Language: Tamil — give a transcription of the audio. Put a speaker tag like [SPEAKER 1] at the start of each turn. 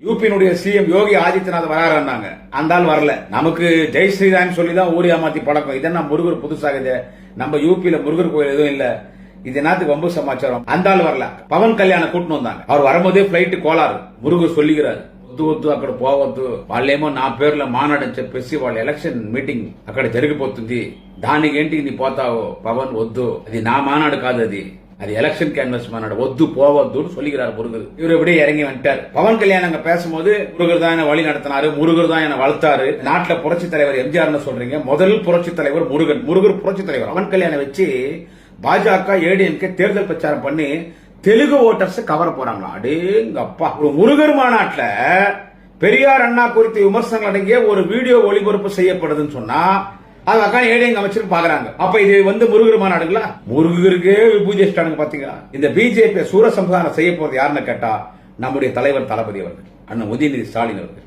[SPEAKER 1] யூபியினுடைய சிஎம் யோகி ஆதித்யநாத் வராருன்னாங்க. அந்த ஆள் வரல. நமக்கு ஜெய் ஸ்ரீராம் சொல்லிதான் ஊர் ஏமாத்தி பழக்கம். இதெல்லாம் முருகர் புதுசாகுது. நம்ம யூபியில முருகர் கோயில் எதுவும் இல்ல. இது என்னத்துக்கு வம்பு சமாச்சாரம். அந்த ஆள் வரல. பவன் கல்யாணம் கூட்டின்னு வந்தாங்க. அவர் வரும்போதே பிளைட் கோளாறு. முருகர் சொல்லிக்கிறாரு, వద్దు అక్కడ పోవద్దు, వాళ్ళేమో నా పేర్ల మానాడని చెప్పేసి వాళ్ళ ఎలక్షన్ మీటింగ్ అక్కడ జరిగిపోతుంది, దానికి ఏంటి నీ పోతావు పవన్, వద్దు, అది నా మానాడు కాదు, அது எலெக்ஷன் கேன்வஸ் மாநாடு, ஒத்து போவதுன்னு சொல்லிக்கிறார் முருகர். இவர் எப்படியே இறங்கி வந்துட்டார். பவன் கல்யாணம் அங்க பேசும்போது முருகர் தான் என்ன வழி நடத்தினாரு, முருகர் தான் என்ன வளர்த்தாரு. நாட்டுல புரட்சி தலைவர் எம்ஜிஆர் சொல்றீங்க, முதல் புரட்சி தலைவர் முருகன். முருகர் புரட்சி தலைவர். பவன் கல்யாணம் வச்சு பாஜக ஏடிஎம்கே தேர்தல் பிரச்சாரம் பண்ணி தெலுங்கு ஓட்டர்ஸ் கவர போறாங்களா? அடேங்கப்பா. ஒரு முருகர் மாநாட்டுல பெரியார் அண்ணா குறித்த விமர்சனங்கள் அடங்கிய ஒரு வீடியோ ஒளிபரப்பு செய்யப்படுதுன்னு சொன்னா அது ஏடிஎம் அமைச்சர் பாக்குறாங்க. அப்ப இது முருகர் மாநாடுங்களா? முருகருக்கே பூஜை ஸ்டாண்டுங்க. பாத்தீங்களா? இந்த பிஜேபி சூரசம்ஹாரம் செய்ய போறது யாருன்னு கேட்டா நம்முடைய தலைவர் தளபதி அவர்கள், அண்ணன் உதயநிதி ஸ்டாலின் அவர்கள்.